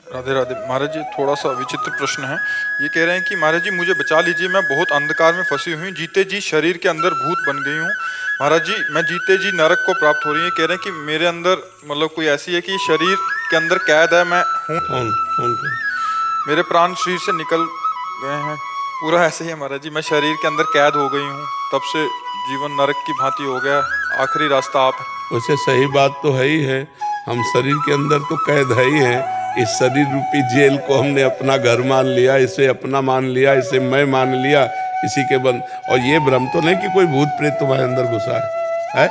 राधे राधे महाराज जी, थोड़ा सा विचित्र प्रश्न है। ये कह रहे हैं कि महाराज जी मुझे बचा लीजिए, मैं बहुत अंधकार में फंसी हुई हूँ, जीते जी शरीर के अंदर भूत बन गई हूँ। महाराज जी मैं जीते जी नरक को प्राप्त हो रही है। कह रहे हैं कि मेरे अंदर मतलब कोई ऐसी है कि शरीर के अंदर कैद है, मैं हूँ, कौन कौन कौन? मेरे प्राण शरीर से निकल गए हैं। पूरा ऐसे ही है महाराज जी, मैं शरीर के अंदर कैद हो गई हूँ, तब से जीवन नरक की भांति हो गया, आखिरी रास्ता आप है। वैसे सही बात तो है ही है, हम शरीर के अंदर तो कैद है ही है। इस शरीर रूपी जेल को हमने अपना घर मान लिया, इसे अपना मान लिया, इसे मैं मान लिया, इसी के बंद। और ये भ्रम तो नहीं कि कोई भूत प्रेत तुम्हारे अंदर घुसा है?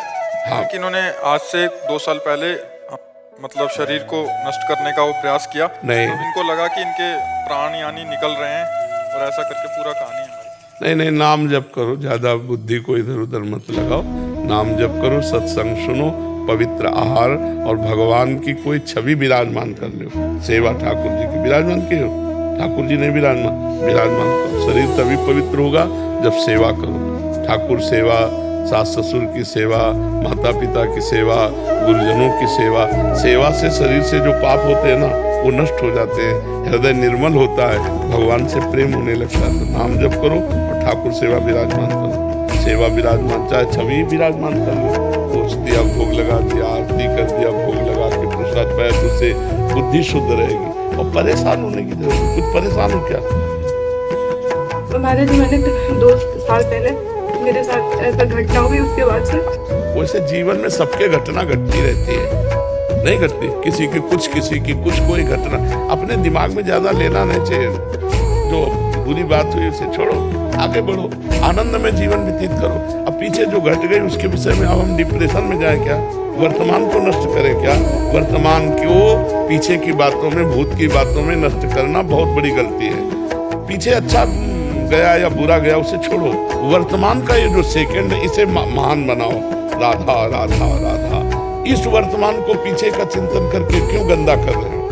हाँ, कि इन्होंने आज से 2 साल पहले मतलब शरीर को नष्ट करने का वो प्रयास किया। नहीं। तो इनको लगा कि इनके प्राण यानी निकल रहे हैं, और ऐसा करके पूरा कहानी है हमारी। नहीं नहीं, नाम जप करो, ज्यादा बुद्धि को इधर उधर मत लगाओ, नाम जप करो, सत्संग सुनो, पवित्र आहार और भगवान की कोई छवि विराजमान कर लो। सेवा ठाकुर जी की विराजमान की हो, ठाकुर जी ने विराजमान करो। शरीर तभी पवित्र होगा जब सेवा करो। ठाकुर सेवा, सास ससुर की सेवा, माता पिता की सेवा, गुरुजनों की सेवा। सेवा से शरीर से जो पाप होते हैं ना वो नष्ट हो जाते हैं, हृदय निर्मल होता है, भगवान से प्रेम होने लगता है। तो नाम जप करो और ठाकुर सेवा विराजमान करो। सेवा विराजमान, चाहे छवि विराजमान कर लो, पोछ दिया, भोग लगा दिया, आरती कर दिया, भोग लगा के प्रसाद पाया, तो उससे बुद्धि शुद्ध रहेगी। और परेशान होने की जरूरत, कुछ परेशान हो क्या? तो महाराज जी मैंने 2 साल पहले मेरे साथ ऐसा घटना हुई, उसके बाद से वैसे जीवन में सबके घटना घटती रहती है, नहीं घटती किसी की कुछ, किसी की कुछ। कोई घटना अपने दिमाग में ज्यादा लेना नहीं चाहिए। जो बुरी बात हुई उसे छोड़ो, आगे बढ़ो, आनंद में जीवन व्यतीत करो। अब पीछे जो घट गई उसके विषय में अब हम डिप्रेशन में जाए क्या? वर्तमान को नष्ट करें क्या? वर्तमान को पीछे की बातों में, भूत की बातों में नष्ट करना बहुत बड़ी गलती है। पीछे अच्छा गया या बुरा गया उसे छोड़ो, वर्तमान का ये जो सेकंड है इसे महान बनाओ। राधा राधा राधा, इस वर्तमान को पीछे का चिंतन करके क्यों गंदा कर रहे हो?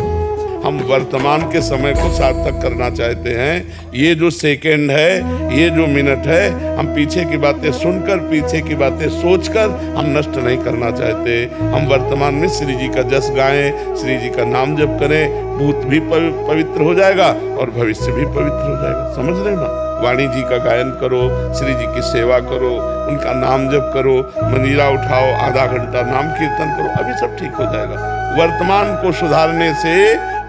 हम वर्तमान के समय को सार्थक करना चाहते हैं। ये जो सेकंड है, ये जो मिनट है, हम पीछे की बातें सुनकर, पीछे की बातें सोचकर हम नष्ट नहीं करना चाहते। हम वर्तमान में श्री जी का जस गाएं, श्री जी का नाम जप करें, भूत भी पवित्र हो जाएगा और भविष्य भी पवित्र हो जाएगा। समझ रहे ना? वाणी जी का गायन करो, श्री जी की सेवा करो, उनका नाम जप करो, मंजीरा उठाओ, आधा घंटा नाम कीर्तन करो, अभी सब ठीक हो जाएगा। वर्तमान को सुधारने से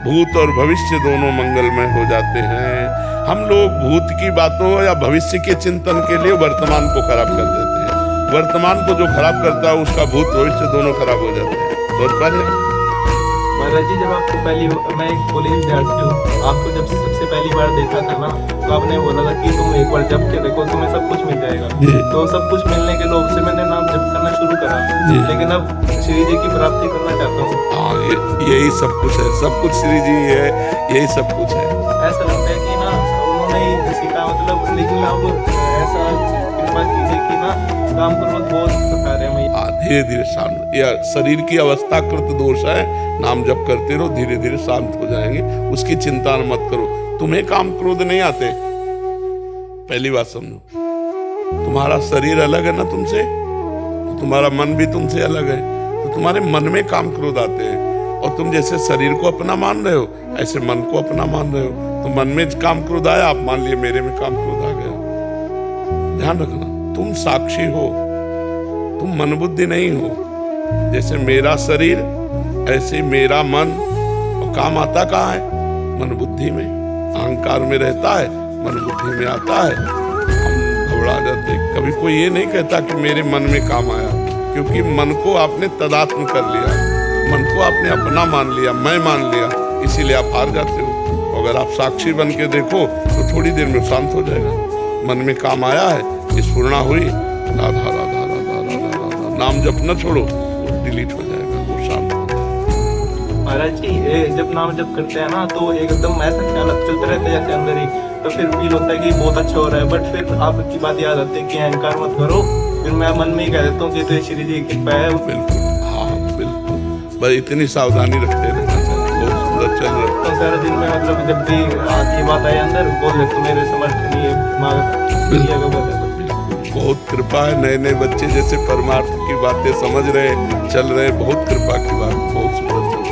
भूत और भविष्य दोनों मंगलमय हो जाते हैं। हम लोग भूत की बातों या भविष्य के चिंतन के लिए वर्तमान को खराब कर देते हैं। वर्तमान को जो खराब करता है उसका भूत भविष्य दोनों खराब हो जाते हैं। सोच पा रहे? महाराज जी जब आपको मैं एक कॉलेज विद्यार्थी हूँ, आपको जब सबसे पहली बार देखा था ना, तो आपने बोला था कि तुम एक बार जप के देखो, तुम्हें सब कुछ मिल जाएगा। तो सब कुछ मिलने के लोभ से मैंने नाम जप करना शुरू करा, लेकिन अब श्री जी की प्राप्ति करना चाहता हूँ। हाँ, यही सब कुछ है, सब कुछ श्री जी है, यही सब कुछ है। ऐसा लगता है कि ना उन्होंने ही सीखा, मतलब, लेकिन अब ऐसा कृपा कीजिए कि ना काम करना बहुत बता रहे हैं। धीरे धीरे शांत, यह शरीर की अवस्थाकृत दोष है। नाम जप करते रहो, धीरे धीरे शांत हो जाएंगे, उसकी चिंता मत करो। तुम्हें काम क्रोध नहीं आते, पहली बात समझो। तुम्हारा शरीर अलग है ना तुमसे, तो तुम्हारा मन भी तुमसे अलग है, तो तुम्हारे मन में काम क्रोध आते हैं। और तुम जैसे शरीर को अपना मान रहे हो, ऐसे मन को अपना मान रहे हो। तो मन में काम क्रोध आया, आप मान लिए मेरे में काम क्रोध आ गया। ध्यान रखना, तुम साक्षी हो, तुम मन बुद्धि नहीं हो। जैसे मेरा शरीर ऐसे मेरा मन, और काम आता कहाँ है? मन बुद्धि में, अहंकार में रहता है, मन बुद्धि में आता है, हम घबरा जाते। कभी कोई ये नहीं कहता कि मेरे मन में काम आया, क्योंकि मन को आपने तदात्म कर लिया, मन को आपने अपना मान लिया, मैं मान लिया, इसीलिए आप हार जाते हो। अगर आप साक्षी बन के देखो तो थोड़ी देर में शांत हो जाएगा। मन में काम आया है, स्फुरना हुई, राधा राधा राधा राधा राधा, नाम जप न छोड़ो, वो डिलीट हो जाएगा, वो शांत हो जाएगा। महाराज जी जब नाम जप करते हैं ना, तो एकदम ऐसा ख्याल चलते रहते हैं जैसे अंदर ही, तो फिर फील होता है कि बहुत अच्छा हो रहा है। बट फिर आपकी बात याद आती है कि अहंकार मत करो, फिर मैं मन में ही कह देता हूँ कि तो श्री जी की कृपा है। बिल्कुल, हाँ बिल्कुल, बस इतनी सावधानी रखते रहना चाहिए। बहुत सुंदर चल रहा है। तो सारा दिन में मतलब जब भी आती बात आए अंदर बोल देते मेरे समर्थ नहीं है। बहुत कृपा है, नए नए बच्चे जैसे परमार्थ की बातें समझ रहे, चल रहे, बहुत कृपा की बात, बहुत सुंदर।